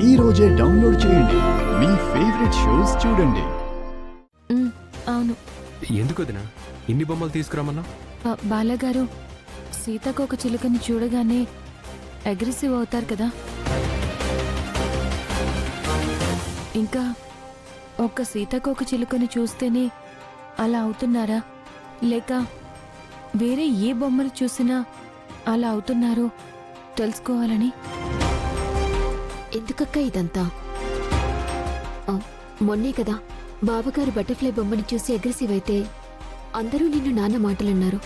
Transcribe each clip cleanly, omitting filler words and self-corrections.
ఈ రోజే డౌన్లోడ్ చేయండి. మీ ఫేవరెట్ షోస్ చూడండి. అవును. ఎందుకు వదినా ఇన్ని బొమ్మలు తీసుకురామన్నా? బాలగారు, సీతాకోక చిలుకని చూడగానే అగ్రెసివ్ అవుతారు కదా. ఇంకా ఒక్క సీతాకోక చిలుకని చూస్తేనే అలా అవుతున్నారా, లేక వేరే ఏ బొమ్మలు చూసినా అలా అవుతున్నారో తెలుసుకోవాలని. ఎందుకక్క ఇదంతా? మొన్నే కదా బావగారు బటర్ఫ్లై బొమ్మని చూసి అగ్రెసివ్ అయితే అందరూ నిన్ను నాన్న మాటలన్నారు.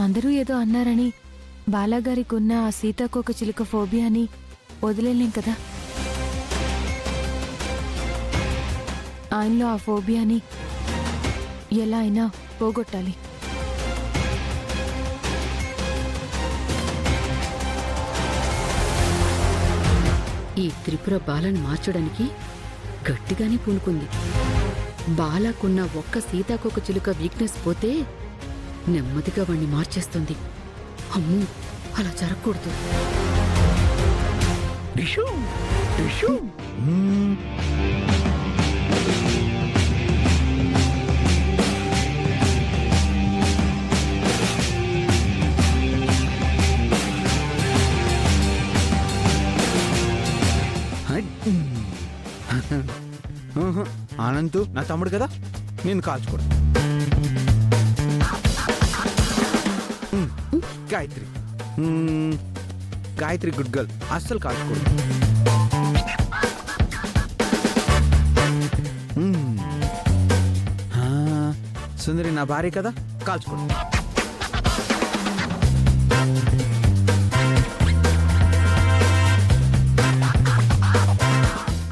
అందరూ ఏదో అన్నారని బాలాగారికి ఉన్న ఆ సీతాకోక చిలుక ఫోబియాని వదిలేలేం కదా. ఆయనలో ఆ ఫోబియాని ఎలా అయినా పోగొట్టాలి. ఈ త్రిపుర బాలను మార్చడానికి గట్టిగానే పూనుకుంది. బాలాకున్న ఒక్క సీతాకోక చిలుక వీక్నెస్ పోతే నెమ్మదిగా వాణ్ణి మార్చేస్తుంది. అమ్మో, అలా జరగకూడదు. అనంతు నా తమ్ముడు కదా, నేను కాల్చకూడదు. గాయత్రి గాయత్రి గుడ్ గర్ల్, అస్సలు కాల్చకూడదు. సుందరి నా భార్య కదా, కాల్చకూడదు.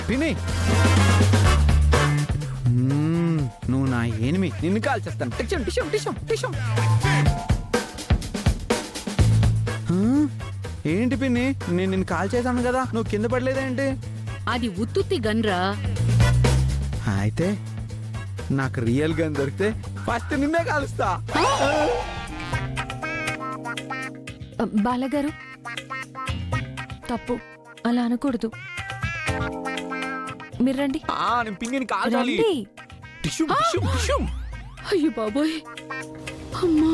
పిన్ని, నువ్వు నా ఏనిమి, నిన్ను కాల్చేస్తాను. టిషం టిషం టిషం టిషం. ఏంటి పిన్ని, నేను నిన్ను కాల్ చేశాను కదా, నువ్వు కింద పడలేదేంటి? అది ఉత్తుత్తి గన్రా. అయితే నాకు రియల్ గన్ దొరికితే ఫస్ట్ నిన్నే కాలుస్తా. బాలగారు, తప్పు, అలా అనకూడదు. మీరు రండి. నేను పిన్నిని కాల్చాలి. రండి. Tissue tissue tissue. అయ్యో బాబోయ్, అమ్మా.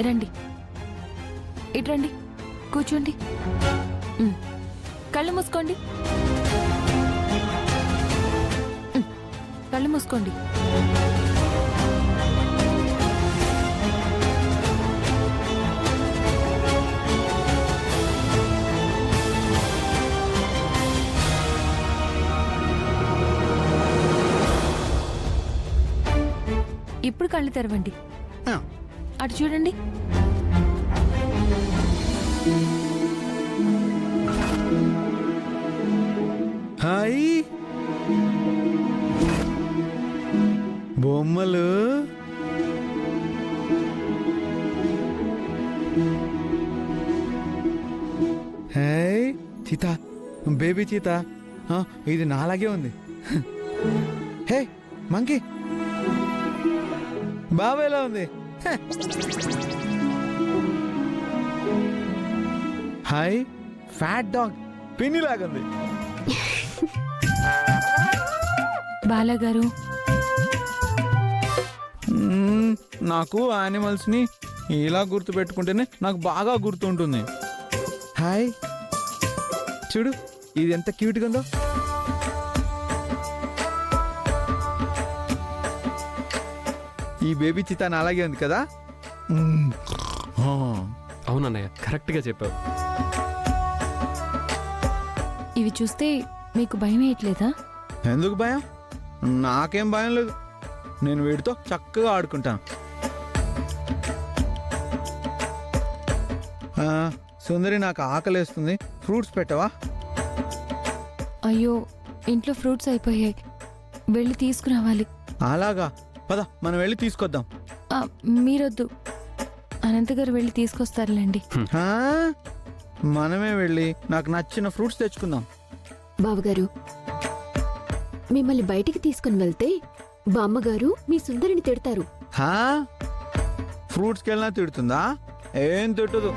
రండి, ఇటు రండి, కూర్చోండి. కళ్ళు మూసుకోండి. కళ్ళు మూసుకోండి. ఇప్పుడు కళ్ళు తెరవండి. అటు చూడండి. హాయ్ బొమ్మలు. Hi cheetah, baby cheetah. ఇది నాలాగే ఉంది. హే మంకీ, బాబా ఎలా ఉంది? హాయ్ ఫ్యాట్ డాగ్, పిన్ని లాగుంది. బాలగారు, నాకు యానిమల్స్ ని ఇలా గుర్తు పెట్టుకుంటేనే నాకు బాగా గుర్తుంటుంది. హాయ్ చూడు, ఇది ఎంత క్యూట్గా ఉందో. ఈ బేబీ చితాన్ అలాగే ఉంది కదా. అవునన్నయ్య, కరెక్ట్ గా చెప్పావు. ఇవి చూస్తే మీకు భయం వేయట్లేదా? ఎందుకు భయం? నాకేం భయం లేదు. నేను వీడితో చక్కగా ఆడుకుంటాను. సుందరి, నాకు ఆకలేస్తుంది, ఫ్రూట్స్ పెట్టవా? అయ్యో, ఇంట్లో ఫ్రూట్స్ అయిపోయాయి, వెళ్ళి తీసుకురావాలి. అలాగా, పద మనం వెళ్ళి తీసుకొద్దాం. మీరొద్దు, అనంతగారు వెళ్ళి తీసుకొస్తారులేండి. మనమే వెళ్ళి నాకు నచ్చిన ఫ్రూట్స్ తెచ్చుకుందాం. బావగారు, మిమ్మల్ని బయటికి తీసుకుని వెళ్తే బామ్మగారు మీ సుందరిని తిడతారు. ఫ్రూట్స్కి వెళ్ళినా తిడుతుందా? ఏం తిట్టదు.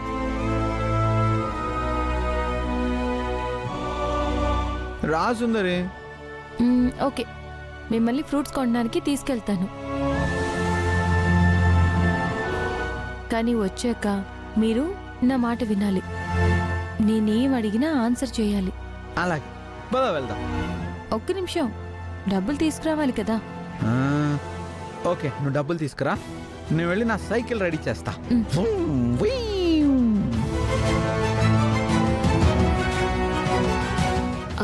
రా సుందరి. ఓకే, మిమ్మల్ని ఫ్రూట్స్ కొనడానికి తీసుకెళ్తాను. కానీ వచ్చాక మీరు నా మాట వినాలి. నేనేం అడిగినా ఆన్సర్ చేయాలి. అలాగే, పద వెళ్దాం. ఒక్క నిమిషం, డబ్బులు తీసుకురావాలి కదా. ఓకే, నువ్వు డబ్బులు తీసుకురా, నేను వెళ్ళి నా సైకిల్ రెడీ చేస్తా.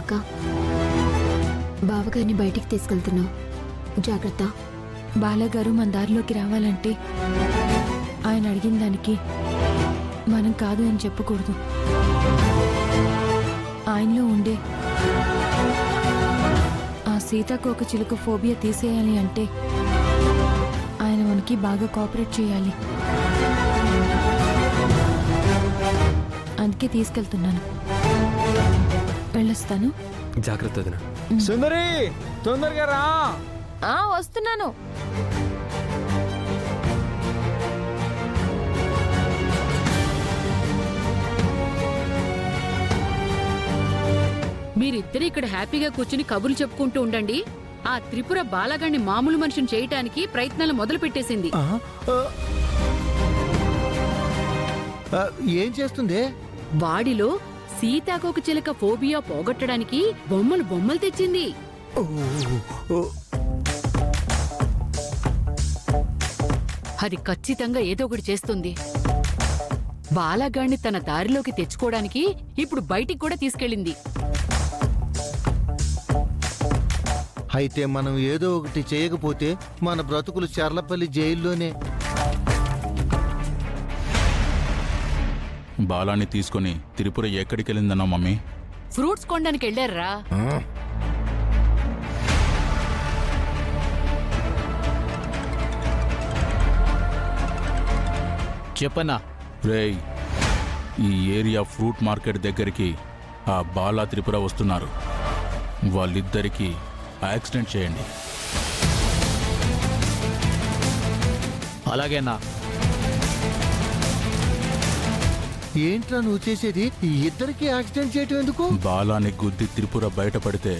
అక్క, బావగారిని బయటికి తీసుకెళ్తున్నావు, జాగ్రత్త. బాలగారు మన దారిలోకి రావాలంటే ఆయన అడిగిన దానికి మనం కాదు అని చెప్పకూడదు. ఆయనలో ఉండే ఆ సీతాకోక చిలుక ఫోబియా తీసేయాలి అంటే ఆయన మనకి బాగా కోఆపరేట్ చేయాలి. అందుకే తీసుకెళ్తున్నాను. వెళ్ళొస్తాను. జాగ్రత్త వదినా. సుందరి, తొందరగా రా. వస్తున్నాను. మీరిద్దరు ఇక్కడ హ్యాపీగా కూర్చుని కబుర్లు చెప్పుకుంటూ ఉండండి. ఆ త్రిపుర బాలగాన్ని మామూలు మనిషిని చేయటానికి ప్రయత్నాలు మొదలు పెట్టేసింది. ఏం చేస్తుంది? వాడిలో సీతాకోక చిలక ఫోబియా పోగొట్టడానికి బొమ్మలు తెచ్చింది. అది ఖచ్చితంగా ఏదో ఒకటి చేస్తుంది. బాలగాన్ని తన దారిలోకి తెచ్చుకోవడానికి ఇప్పుడు బయటికి కూడా తీసుకెళ్ళింది. అయితే మనం ఏదో ఒకటి చేయకపోతే మన బ్రతుకులు చర్లపల్లి జైల్లోనే. బాలాన్ని తీసుకొని త్రిపుర ఎక్కడికి వెళ్ళిందన్నా మమ్మీ? ఫ్రూట్స్ కొనడానికి వెళ్ళారా? చెప్పన్నా. రేయ్, ఈ ఏరియా ఫ్రూట్ మార్కెట్ దగ్గరికి ఆ బాలా త్రిపుర వస్తున్నారు. వాళ్ళిద్దరికీ యాక్సిడెంట్ చేయండి. అలాగేనా? ఏంట్రా నువ్వు చేసేది? ఇద్దరికి యాక్సిడెంట్ చేయటం ఎందుకు? బాలాని గుద్ది త్రిపుర బయటపడితే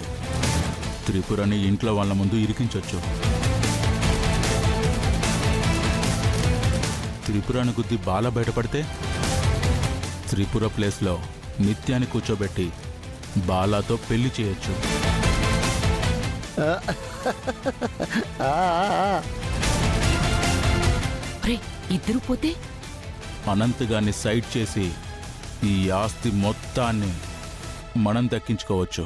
త్రిపురని ఇంట్లో వాళ్ళ ముందు ఇరికించొచ్చు. త్రిపురని గుద్ది బాల బయటపడితే త్రిపుర ప్లేస్లో నిత్యాన్ని కూర్చోబెట్టి బాలాతో పెళ్లి చేయొచ్చు. ఇద్దరు పోతే అనంతగాన్ని సైడ్ చేసి ఈ ఆస్తి మొత్తాన్ని మనం దక్కించుకోవచ్చు.